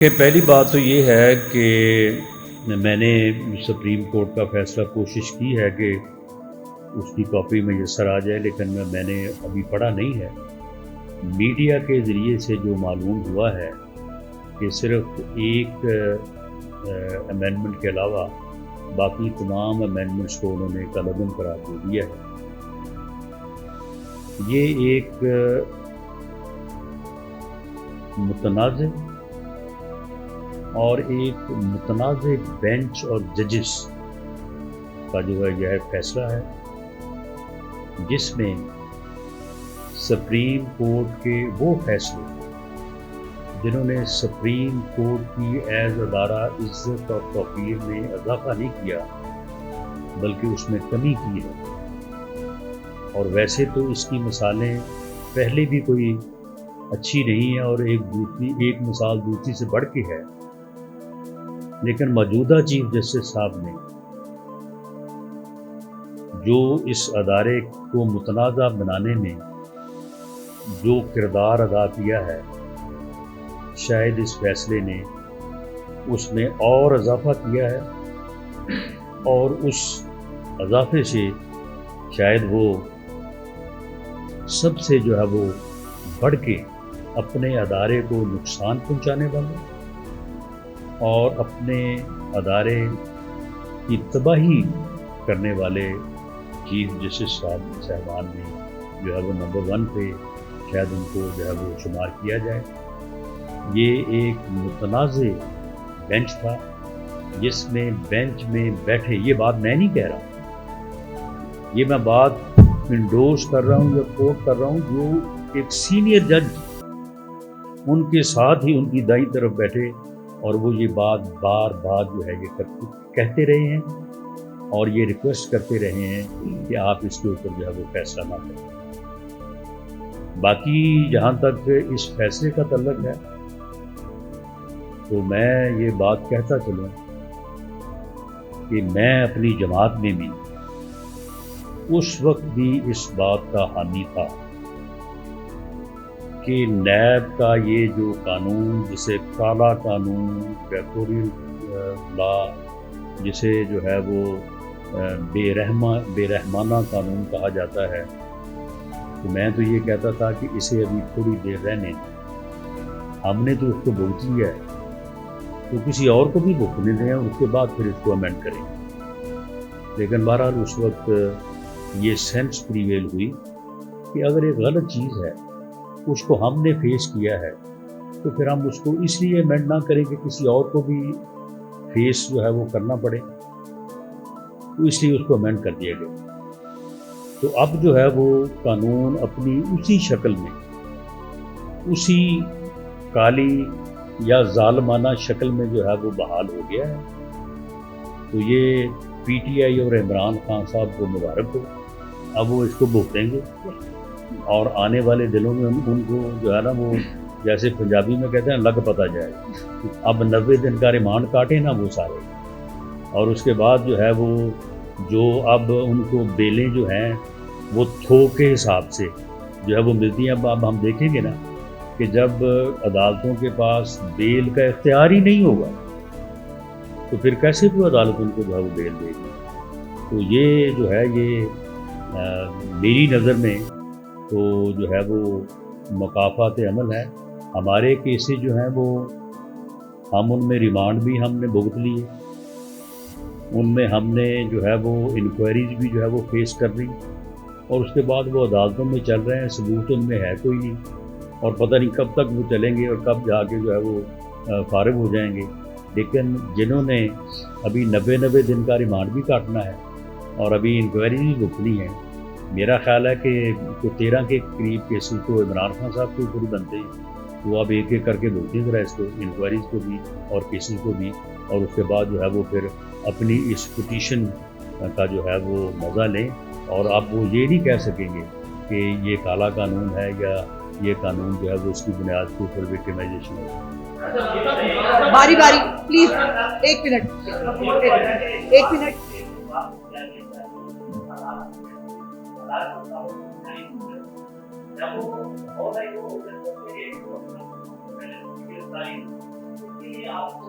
کہ پہلی بات تو یہ ہے کہ میں نے سپریم کورٹ کا فیصلہ کوشش کی ہے کہ اس کی کاپی میسر آ جائے، لیکن میں نے ابھی پڑھا نہیں ہے۔ میڈیا کے ذریعے سے جو معلوم ہوا ہے کہ صرف ایک امینڈمنٹ کے علاوہ باقی تمام امینڈمنٹس کو انہوں نے کالعدم قرار دے دیا ہے۔ یہ ایک متنازع اور ایک متنازع بینچ اور ججز کا جو ہے یہ فیصلہ ہے، جس میں سپریم کورٹ کے وہ فیصلے جنہوں نے سپریم کورٹ کی ایز ادارہ عزت اور توقیر میں اضافہ نہیں کیا بلکہ اس میں کمی کی ہے۔ اور ویسے تو اس کی مثالیں پہلے بھی کوئی اچھی نہیں ہے اور ایک مثال دوسری سے بڑھ کے ہے، لیکن موجودہ چیف جسٹس صاحب نے جو اس ادارے کو متنازع بنانے میں جو کردار ادا کیا ہے، شاید اس فیصلے نے اس میں اور اضافہ کیا ہے، اور اس اضافے سے شاید وہ سب سے جو ہے وہ بڑھ کے اپنے ادارے کو نقصان پہنچانے والے اور اپنے ادارے کی تباہی کرنے والے چیف جسٹس صاحبان نے جو ہے وہ نمبر 1 پہ شاید ان کو جو ہے وہ شمار کیا جائے۔ یہ ایک متنازع بینچ تھا جس میں بینچ میں بیٹھے، یہ بات میں نہیں کہہ رہا، یہ میں بات انڈورس کر رہا ہوں یا کوٹ کر رہا ہوں، جو ایک سینئر جج ان کے ساتھ ہی ان کی دائیں طرف بیٹھے اور وہ یہ بات بار بار جو ہے یہ کہتے رہے ہیں اور یہ ریکویسٹ کرتے رہے ہیں کہ آپ اس کے اوپر جو ہے وہ فیصلہ نہ کریں۔ باقی جہاں تک اس فیصلے کا تعلق ہے تو میں یہ بات کہتا چلوں کہ میں اپنی جماعت میں بھی اس وقت بھی اس بات کا حامی تھا کہ نیب کا یہ جو قانون، جسے کالا قانون، ریکٹوریل لا، جسے جو ہے وہ بے رحمانہ قانون کہا جاتا ہے، تو میں تو یہ کہتا تھا کہ اسے ابھی تھوڑی دیر رہنے، ہم نے تو اس کو بھگت لیا ہے تو کسی اور کو بھی بھگتنے دیں اور اس کے بعد پھر اس کو امینڈ کریں۔ لیکن بہرحال اس وقت یہ سینس پریویل ہوئی کہ اگر ایک غلط چیز ہے اس کو ہم نے فیس کیا ہے تو پھر ہم اس کو اس لیے امینڈ نہ کریں کہ کسی اور کو بھی فیس جو ہے وہ کرنا پڑے، تو اس لیے اس کو امینڈ کر دیا گیا۔ تو اب جو ہے وہ قانون اپنی اسی شکل میں، اسی کالی یا ظالمانہ شکل میں جو ہے وہ بحال ہو گیا ہے۔ تو یہ پی ٹی آئی اور عمران خان صاحب کو مبارک ہو، اب وہ اس کو بھگتیں گے اور آنے والے دنوں میں ان کو جو ہے نا وہ جیسے پنجابی میں کہتے ہیں لگ پتہ جائے، اب 90 دن کا ریمانڈ کاٹے نا وہ سارے، اور اس کے بعد جو ہے وہ جو اب ان کو بیلیں جو ہیں وہ تھوک کے حساب سے جو ہے وہ ملتی ہیں۔ اب ہم دیکھیں گے نا کہ جب عدالتوں کے پاس بیل کا اختیار ہی نہیں ہوگا تو پھر کیسے کوئی عدالت ان کو جو ہے وہ بیل دے گی؟ تو یہ جو ہے یہ میری نظر میں تو جو ہے وہ مکافات عمل ہے۔ ہمارے کیسز جو ہیں وہ ہم ان میں ریمانڈ بھی ہم نے بھگت لیے، ان میں ہم نے جو ہے وہ انکوائریز بھی جو ہے وہ فیس کر لی، اور اس کے بعد وہ عدالتوں میں چل رہے ہیں، ثبوت ان میں ہے کوئی نہیں، اور پتہ نہیں کب تک وہ چلیں گے اور کب جا کے جو ہے وہ فارغ ہو جائیں گے۔ لیکن جنہوں نے ابھی 90 دن کا ریمانڈ بھی کاٹنا ہے اور ابھی انکوائریز بھی بھگتنی ہے، میرا خیال ہے کہ 13 کے قریب کیسز تو عمران خان صاحب کے اوپر بنتے ہیں، تو اب ایک ایک کر کے بھگتیں ذرا اس کو، انکوائریز کو بھی اور کیسز کو بھی، اور اس کے بعد جو ہے وہ پھر اپنی اس پٹیشن کا جو ہے وہ مزہ لیں، اور اب وہ یہ نہیں کہہ سکیں گے کہ یہ کالا قانون ہے یا یہ قانون جو ہے وہ اس کی بنیاد کے اوپر وکٹمائزیشن ہے۔ باری باری پلیز، ایک منٹ۔ آپ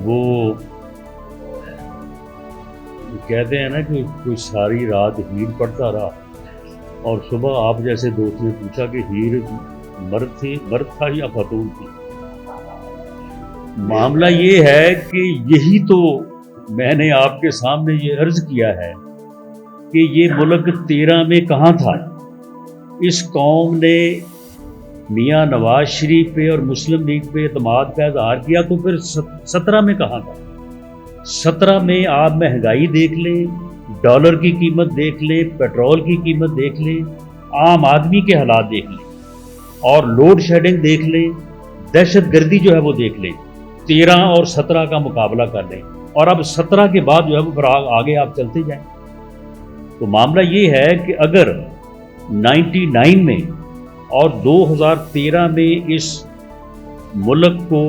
وہ کہتے ہیں نا کہ کوئی ساری رات ہیر پڑتا رہا اور صبح آپ جیسے دوست نے پوچھا کہ ہیر مرد تھا یا خاتون تھی. معاملہ یہ ہے کہ یہی تو میں نے آپ کے سامنے یہ عرض کیا ہے کہ یہ ملک 13 میں کہاں تھا. اس قوم نے میاں نواز شریف پہ اور مسلم لیگ پہ اعتماد کا اظہار کیا تو پھر 17 میں کہاں تھا. 17 میں آپ مہنگائی دیکھ لیں, ڈالر کی قیمت دیکھ لیں, پیٹرول کی قیمت دیکھ لیں, عام آدمی کے حالات دیکھ لیں اور لوڈ شیڈنگ دیکھ لیں, دہشت گردی جو ہے وہ دیکھ لیں. 13 اور 17 کا مقابلہ کر لیں اور اب 17 کے بعد جو ہے وہ پھر آگے آپ چلتے جائیں. تو معاملہ یہ ہے کہ اگر 99 میں اور 2013 میں اس ملک کو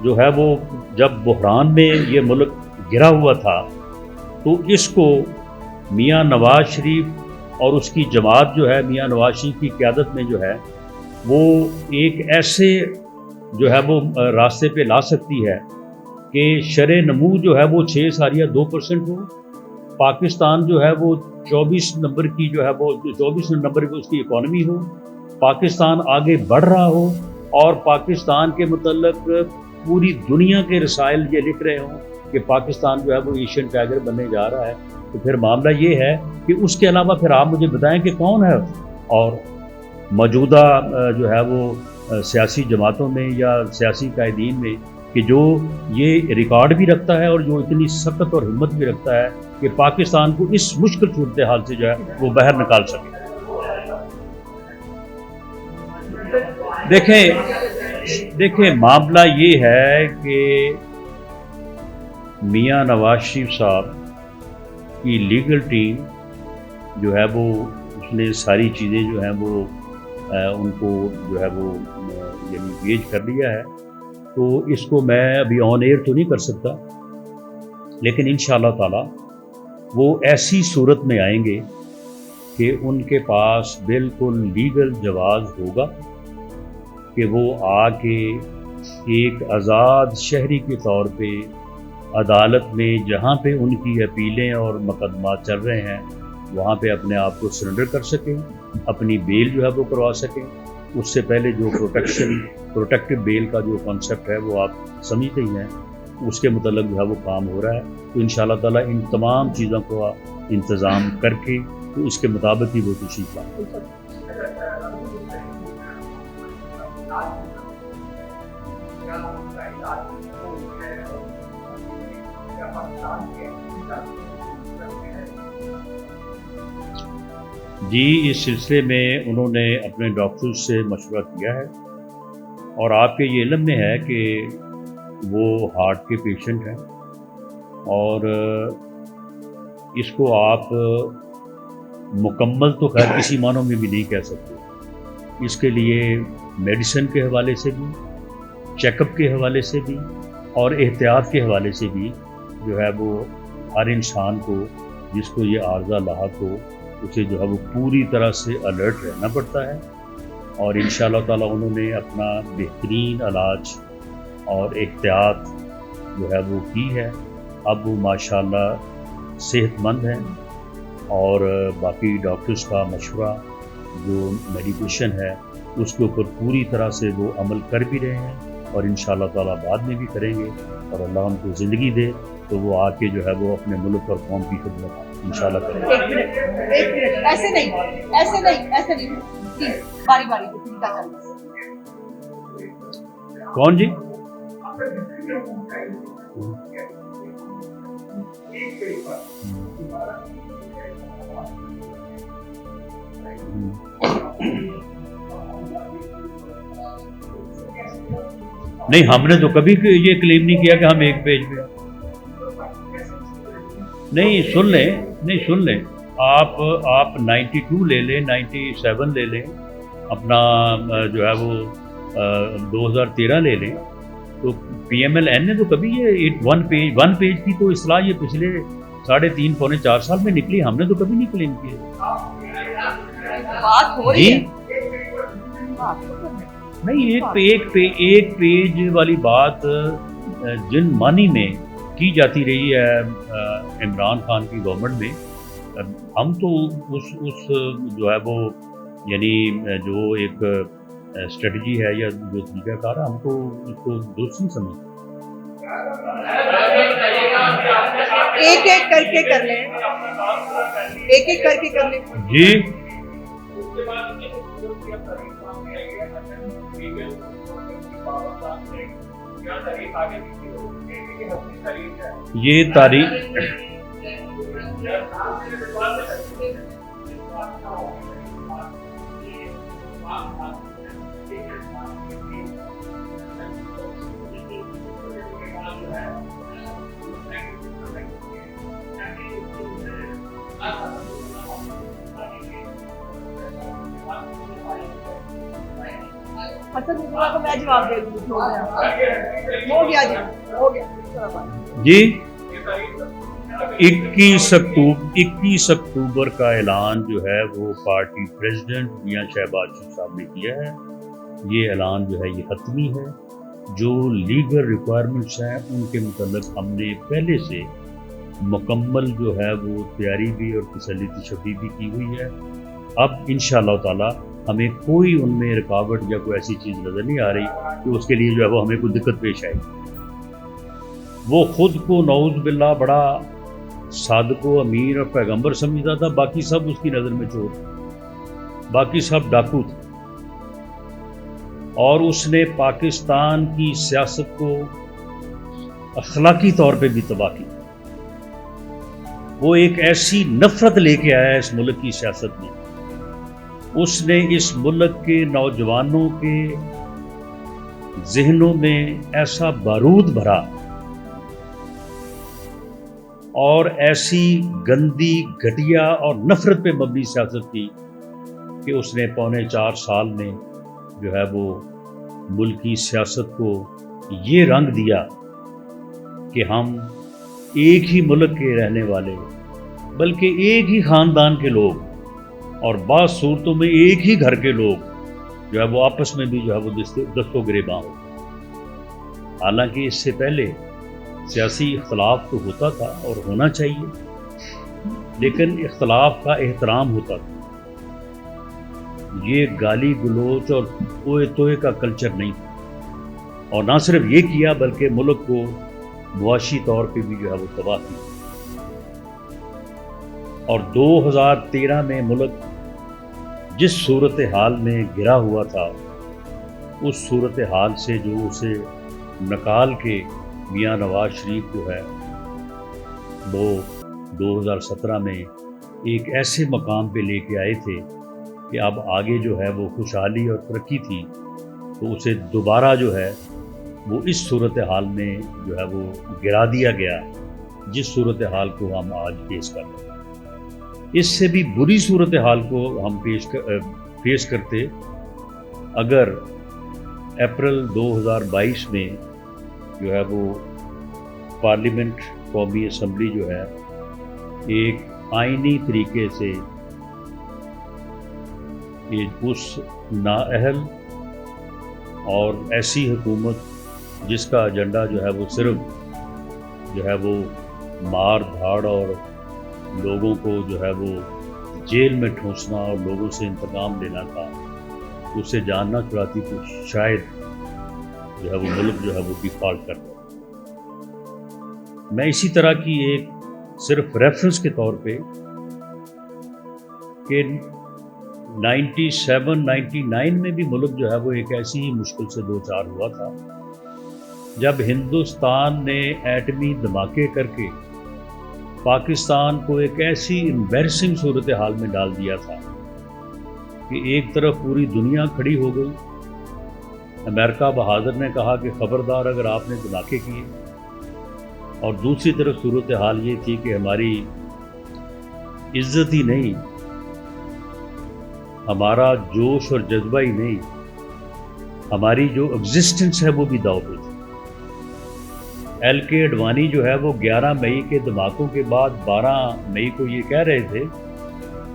جو ہے وہ جب بحران میں یہ ملک گرا ہوا تھا تو اس کو میاں نواز شریف اور اس کی جماعت جو ہے میاں نواز شریف کی قیادت میں جو ہے وہ ایک ایسے جو ہے وہ راستے پہ لا سکتی ہے کہ شرح نمو جو ہے وہ 6.2% ہو. پاکستان جو ہے وہ 24 نمبر کی جو ہے وہ 24 نمبر کی اس کی اکانومی ہو. پاکستان آگے بڑھ رہا ہو اور پاکستان کے متعلق پوری دنیا کے رسائل یہ لکھ رہے ہوں کہ پاکستان جو ہے وہ ایشین ٹائگر بننے جا رہا ہے. تو پھر معاملہ یہ ہے کہ اس کے علاوہ پھر آپ مجھے بتائیں کہ کون ہے اور موجودہ جو ہے وہ سیاسی جماعتوں میں یا سیاسی قائدین میں کہ جو یہ ریکارڈ بھی رکھتا ہے اور جو اتنی سخت اور ہمت بھی رکھتا ہے کہ پاکستان کو اس مشکل صورتحال سے جو ہے وہ باہر نکال سکے. دیکھیں معاملہ یہ ہے کہ میاں نواز شریف صاحب کی لیگل ٹیم جو ہے وہ اس نے ساری چیزیں جو ہیں وہ ان کو جو ہے وہ یعنی پیش کر لیا ہے. تو اس کو میں ابھی آن ایئر تو نہیں کر سکتا لیکن انشاءاللہ تعالی وہ ایسی صورت میں آئیں گے کہ ان کے پاس بالکل لیگل جواز ہوگا کہ وہ آ کے ایک آزاد شہری کے طور پہ عدالت میں جہاں پہ ان کی اپیلیں اور مقدمات چل رہے ہیں وہاں پہ اپنے آپ کو سرنڈر کر سکیں, اپنی بیل جو ہے وہ کروا سکیں. اس سے پہلے جو پروٹیکٹیو بیل کا جو کانسیپٹ ہے وہ آپ سمجھتے ہی ہیں, اس کے متعلق جو ہے وہ کام ہو رہا ہے. تو انشاءاللہ تعالیٰ ان تمام چیزوں کو انتظام کر کے تو اس کے مطابق ہی وہ تشریف لائیں. جی اس سلسلے میں انہوں نے اپنے ڈاکٹر سے مشورہ کیا ہے اور آپ کے یہ علم میں ہے کہ وہ ہارٹ کے پیشنٹ ہیں اور اس کو آپ مکمل تو خیر کسی معنوں میں بھی نہیں کہہ سکتے. اس کے لیے میڈیسن کے حوالے سے بھی, چیک اپ کے حوالے سے بھی اور احتیاط کے حوالے سے بھی جو ہے وہ ہر انسان کو جس کو یہ عارضہ لاحق ہو اسے جو ہے وہ پوری طرح سے الرٹ رہنا پڑتا ہے. اور انشاءاللہ تعالیٰ انہوں نے اپنا بہترین علاج اور احتیاط جو ہے وہ کی ہے. اب وہ ماشاءاللہ صحت مند ہیں اور باقی ڈاکٹرز کا مشورہ جو میڈیکیشن ہے اس کے اوپر پوری طرح سے وہ عمل کر بھی رہے ہیں اور انشاءاللہ تعالیٰ بعد میں بھی کریں گے. اور اللہ ان کو زندگی دے تو وہ آ کے جو ہے وہ اپنے ملک اور قوم کی خدمت انشاءاللہ کریں گے. ایک منٹ ایسے نہیں پلیز باری باری کون جی نہیں ہم نے تو کبھی یہ کلیم نہیں کیا کہ ہم ایک پیج پہ، نہیں سن لیں، نہیں سن لیں، آپ 92 لے لیں، 97 لے لیں، اپنا جو ہے وہ 2013 لے لیں، تو پی ایم ایل این نے تو کبھی یہ ون پیج کی تو اصلاح یہ پچھلے 3.5 پونے 4 سال میں نکلی، ہم نے تو کبھی نہیں کلیم کیا۔ بات ہو رہی جی ہے، نہیں، ایک پیج والی بات جن معنی میں کی جاتی رہی ہے عمران خان کی گورنمنٹ میں، ہم تو اس جو ہے وہ یعنی جو ایک اسٹریٹجی ہے یا جو طریقہ کار ہے، ہم تو اس کو درست نہیں سمجھتے۔ ایک ایک کر کے کر لیں، ایک ایک کر کے کر لیں۔ جی یہ تاریخ حسن مصطفیٰ کو میں جواب دے دوں، ہو گیا جی، ہو گیا جی 21 اکتوبر کا اعلان جو ہے وہ پارٹی پریزیڈنٹ میاں شہباز شریف صاحب نے کیا ہے۔ یہ اعلان جو ہے یہ حتمی ہے، جو لیگل ریکوائرمنٹس ہیں ان کے متعلق ہم نے پہلے سے مکمل جو ہے وہ تیاری بھی اور تسلی تشفی بھی کی ہوئی ہے۔ اب انشاءاللہ تعالی ہمیں کوئی ان میں رکاوٹ یا کوئی ایسی چیز نظر نہیں آ رہی کہ اس کے لیے جو ہے وہ ہمیں کوئی دقت پیش آئے۔ وہ خود کو نعوذ باللہ بڑا صادق و امیر اور پیغمبر سمجھتا تھا، باقی سب اس کی نظر میں چور تھے، باقی سب ڈاکو تھے، اور اس نے پاکستان کی سیاست کو اخلاقی طور پہ بھی تباہ کی۔ وہ ایک ایسی نفرت لے کے آیا اس ملک کی سیاست میں، اس نے اس ملک کے نوجوانوں کے ذہنوں میں ایسا بارود بھرا اور ایسی گندی گھٹیا اور نفرت پہ مبنی سیاست کی کہ اس نے 4.25 سال میں جو ہے وہ ملکی سیاست کو یہ رنگ دیا کہ ہم ایک ہی ملک کے رہنے والے، بلکہ ایک ہی خاندان کے لوگ اور بعض صورتوں میں ایک ہی گھر کے لوگ جو ہے وہ آپس میں بھی جو ہے وہ دست و گریباں ہو۔ حالانکہ اس سے پہلے سیاسی اختلاف تو ہوتا تھا اور ہونا چاہیے، لیکن اختلاف کا احترام ہوتا تھا، یہ گالی گلوچ اور اوئے توئے کا کلچر نہیں تھا۔ اور نہ صرف یہ کیا بلکہ ملک کو معاشی طور پہ بھی جو ہے وہ تباہ کی۔ اور 2013 میں ملک جس صورتحال میں گرا ہوا تھا، اس صورتحال سے جو اسے نکال کے میاں نواز شریف جو ہے وہ 2017 میں ایک ایسے مقام پہ لے کے آئے تھے کہ اب آگے جو ہے وہ خوشحالی اور ترقی تھی، تو اسے دوبارہ جو ہے وہ اس صورتحال میں جو ہے وہ گرا دیا گیا جس صورتحال کو ہم آج پیش کر رہے ہیں۔ اس سے بھی بری صورتحال کو ہم پیش کرتے اگر اپریل 2022 میں جو ہے وہ پارلیمنٹ قومی اسمبلی جو ہے ایک آئینی طریقے سے اس نااہل اور ایسی حکومت جس کا ایجنڈا جو ہے وہ صرف جو ہے وہ مار دھاڑ اور لوگوں کو جو ہے وہ جیل میں ٹھونسنا اور لوگوں سے انتقام لینا تھا، اسے جاننا چاہتی تو شاید جو ہے وہ ملک جو ہے وہ ڈیفالٹ کر رہا۔ میں اسی طرح کی ایک صرف ریفرنس کے طور پہ کہ 97-99 میں بھی ملک جو ہے وہ ایک ایسی ہی مشکل سے دوچار ہوا تھا جب ہندوستان نے ایٹمی دھماکے کر کے پاکستان کو ایک ایسی امبیرسنگ صورتحال میں ڈال دیا تھا کہ ایک طرف پوری دنیا کھڑی ہو گئی امریکہ بہادر نے کہا کہ خبردار اگر آپ نے دھماکے کیے، اور دوسری طرف صورتحال یہ تھی کہ ہماری عزت ہی نہیں، ہمارا جوش اور جذبہ ہی نہیں، ہماری جو ایگزسٹنس ہے وہ بھی داؤ پہ تھی۔ ایل کے اڈوانی جو ہے وہ 11 مئی کے دھماکوں کے بعد 12 مئی کو یہ کہہ رہے تھے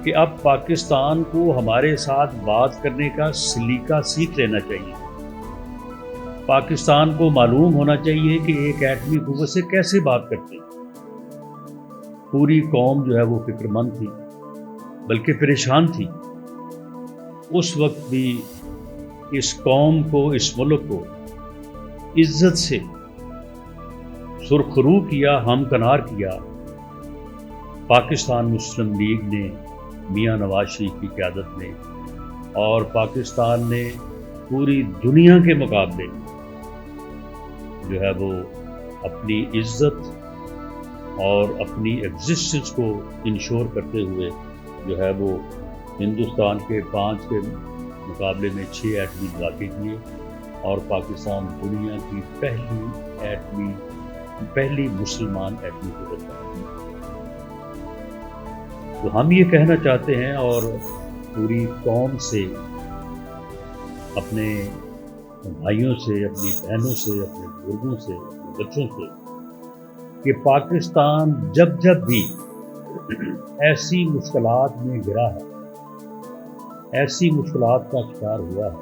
کہ اب پاکستان کو ہمارے ساتھ بات کرنے کا سلیقہ سیکھ لینا چاہیے، پاکستان کو معلوم ہونا چاہیے کہ ایک ایٹمی قوت سے کیسے بات کرتے ہیں۔ پوری قوم جو ہے وہ فکر مند تھی، بلکہ پریشان تھی۔ اس وقت بھی اس قوم کو، اس ملک کو عزت سے سرخرو کیا، ہمکنار کیا پاکستان مسلم لیگ نے میاں نواز شریف کی قیادت میں، اور پاکستان نے پوری دنیا کے مقابلے جو ہے وہ اپنی عزت اور اپنی ایگزسٹنس کو انشور کرتے ہوئے جو ہے وہ ہندوستان کے 5 کے مقابلے میں 6 ایٹمی دھماکے کیے، اور پاکستان دنیا کی پہلی مسلمان ایٹمی قوت بنی۔ تو ہم یہ کہنا چاہتے ہیں اور پوری قوم سے، اپنے بھائیوں سے، اپنی بہنوں سے، اپنے بزرگوں سے، اپنے بچوں سے، کہ پاکستان جب جب بھی ایسی مشکلات میں گرا ہے، ایسی مشکلات کا شکار ہوا ہے،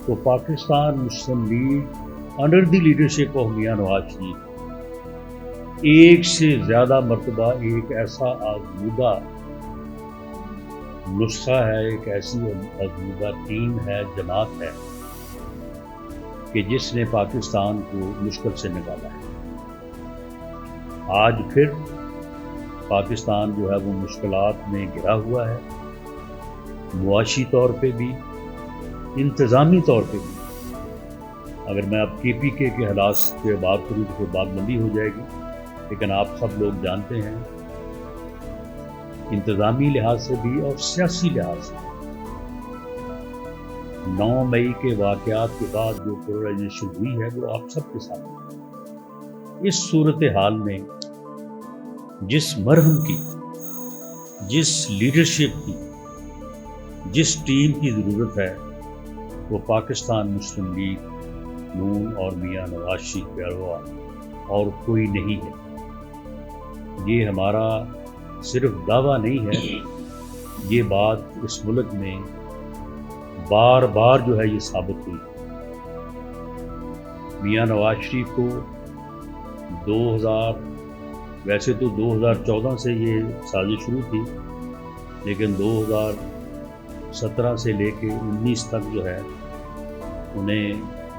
تو Pakistan Muslim League under the leadership of Mian Nawaz شریف ایک سے زیادہ مرتبہ ایک ایسا آزمودہ نسخہ ہے، ایک ایسی آزمودہ ٹیم ہے، جماعت ہے کہ جس نے پاکستان کو مشکل سے نکالا ہے۔ آج پھر پاکستان جو ہے وہ مشکلات میں گھرا ہوا ہے، معاشی طور پہ بھی، انتظامی طور پہ بھی۔ اگر میں اب کے حالات سے بات کروں تو پھر بات لمبی ہو جائے گی، لیکن آپ سب لوگ جانتے ہیں انتظامی لحاظ سے بھی اور سیاسی لحاظ سے 9 مئی کے واقعات کے بعد جو پولرائزیشن ہوئی ہے وہ آپ سب کے ساتھ ہے۔ اس صورتحال میں جس مرہم کی، جس لیڈرشپ کی، جس ٹیم کی ضرورت ہے، وہ پاکستان مسلم لیگ نون اور میاں نواز شریف کے علاوہ اور کوئی نہیں ہے۔ یہ ہمارا صرف دعویٰ نہیں ہے، یہ بات اس ملک میں بار بار جو ہے یہ ثابت ہوئی۔ میاں نواز شریف کو ویسے تو 2014 سے یہ سازش شروع تھی، لیکن 2017 سے لے کے 19 تک جو ہے انہیں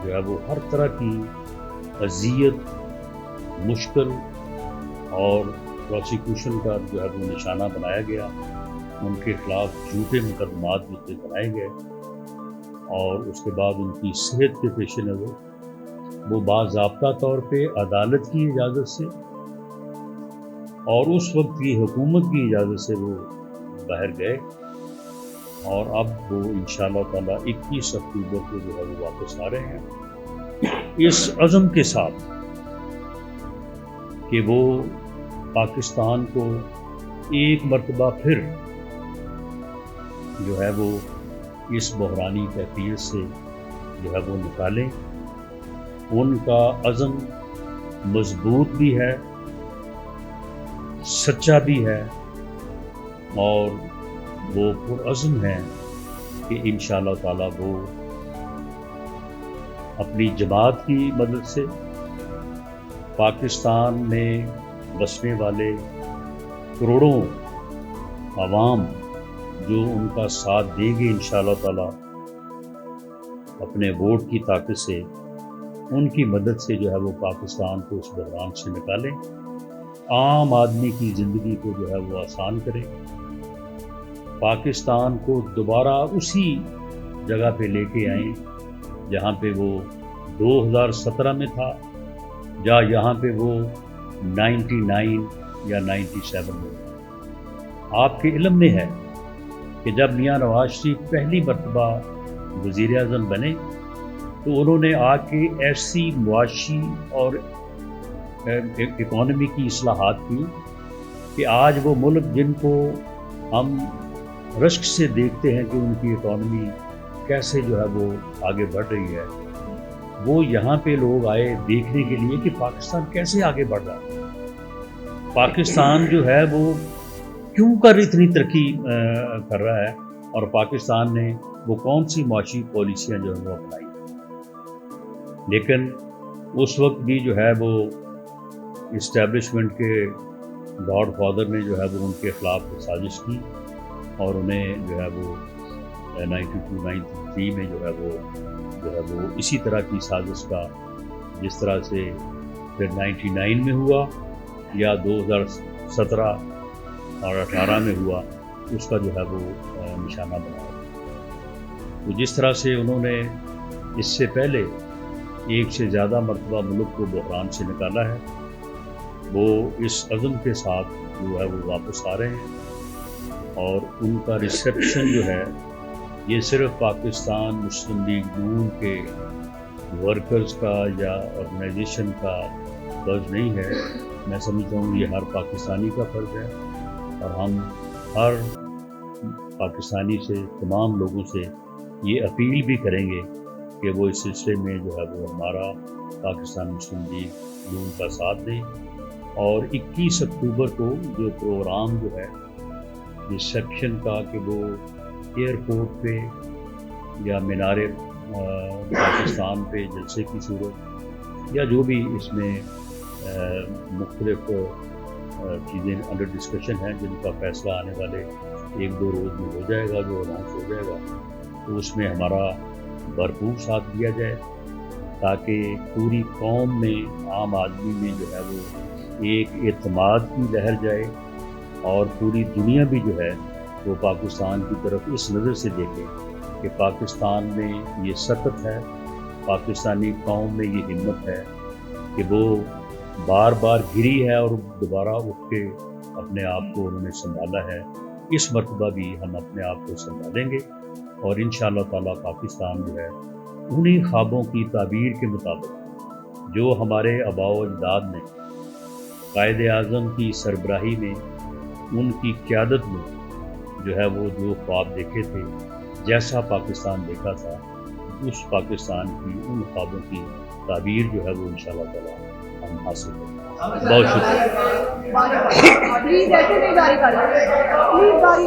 جو ہے وہ ہر طرح کی اذیت، مشکل اور پروسیکیوشن کا جو ہے وہ نشانہ بنایا گیا۔ ان کے خلاف جھوٹے مقدمات جو بنائے گئے، اور اس کے بعد ان کی صحت کے پیش نظر وہ باضابطہ طور پہ عدالت کی اجازت سے اور اس وقت کی حکومت کی اجازت سے وہ باہر گئے، اور اب وہ انشاءاللہ تعالیٰ 21 اکتوبر کو جو ہے وہ واپس آ رہے ہیں، اس عزم کے ساتھ کہ وہ پاکستان کو ایک مرتبہ پھر جو ہے وہ اس بحرانی کیفیت سے جو ہے وہ نکالیں۔ ان کا عزم مضبوط بھی ہے، سچا بھی ہے، اور وہ پرعزم ہیں کہ انشاءاللہ تعالیٰ وہ اپنی جماعت کی مدد سے پاکستان میں بسنے والے کروڑوں عوام جو ان کا ساتھ دیں گے انشاءاللہ تعالیٰ اپنے ووٹ کی طاقت سے، ان کی مدد سے جو ہے وہ پاکستان کو اس بحران سے نکالیں، عام آدمی کی زندگی کو جو ہے وہ آسان کریں، پاکستان کو دوبارہ اسی جگہ پہ لے کے آئیں جہاں پہ وہ 2017 میں تھا، یا یہاں پہ وہ 99 یا 97 میں۔ آپ کے علم میں ہے کہ جب میاں نواز شریف پہلی مرتبہ وزیر اعظم بنے تو انہوں نے آ کے ایسی معاشی اور اکانومی کی اصلاحات کی کہ آج وہ ملک جن کو ہم رشک سے دیکھتے ہیں کہ ان کی اکانومی کیسے جو ہے وہ آگے بڑھ رہی ہے، وہ یہاں پہ لوگ آئے دیکھنے کے لیے کہ پاکستان کیسے آگے بڑھ رہا ہے، پاکستان جو ہے وہ کیوں کر اتنی ترقی کر رہا ہے، اور پاکستان نے وہ کون سی معاشی پالیسیاں جو ہیں وہ اپنائی۔ لیکن اس وقت بھی جو ہے وہ اسٹیبلشمنٹ کے گاڈ فادر نے جو ہے وہ ان کے خلاف سازش کی، اور انہیں جو ہے وہ 92-93 میں جو ہے وہ اسی طرح کی سازش کا، جس طرح سے پھر 99 میں ہوا یا 2017 اور 18 میں ہوا، اس کا جو ہے وہ نشانہ بنایا۔ تو جس طرح سے انہوں نے اس سے پہلے ایک سے زیادہ مرتبہ ملک کو بحران سے نکالا ہے، وہ اس عزم کے ساتھ جو ہے وہ واپس آ رہے ہیں، اور ان کا ریسیپشن جو ہے یہ صرف پاکستان مسلم لیگ نون کے ورکرز کا یا آرگنائزیشن کا فرض نہیں ہے، میں سمجھتا ہوں یہ ہر پاکستانی کا فرض ہے، اور ہم ہر پاکستانی سے، تمام لوگوں سے یہ اپیل بھی کریں گے کہ وہ اس سلسلے میں جو ہے وہ ہمارا پاکستان مسلم لیگ نون کا ساتھ دیں، اور 21 اکتوبر کو جو پروگرام جو ہے ریسیپشن کا، کہ وہ ایئرپورٹ پہ یا مینار پاکستان پہ جلسے کی صورت، یا جو بھی اس میں مختلف چیزیں انڈر ڈسکشن ہیں جن کا فیصلہ آنے والے 1-2 روز میں ہو جائے گا، جو اناؤنس ہو جائے گا، تو اس میں ہمارا بھرپور ساتھ دیا جائے، تاکہ پوری قوم میں، عام آدمی میں جو ہے وہ ایک اعتماد کی لہر جائے، اور پوری دنیا بھی جو ہے وہ پاکستان کی طرف اس نظر سے دیکھے کہ پاکستان میں یہ سخت ہے، پاکستانی قوم میں یہ ہمت ہے کہ وہ بار بار گری ہے اور دوبارہ اٹھ کے اپنے آپ کو انہوں نے سنبھالا ہے۔ اس مرتبہ بھی ہم اپنے آپ کو سنبھالیں گے، اور انشاءاللہ تعالیٰ پاکستان جو ہے انہی خوابوں کی تعبیر کے مطابق جو ہمارے آباء و اجداد نے قائد اعظم کی سربراہی میں، ان کی قیادت میں جو ہے وہ جو خواب دیکھے تھے، جیسا پاکستان دیکھا تھا، اس پاکستان کی ان خوابوں کی تعبیر جو ہے وہ انشاءاللہ تعالیٰ ہم حاصل کریں۔ بہت شکریہ۔ پلیز ایسے نہیں جاری کر رہے، پلیز جاری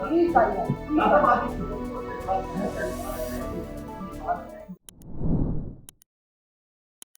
پلیز جاری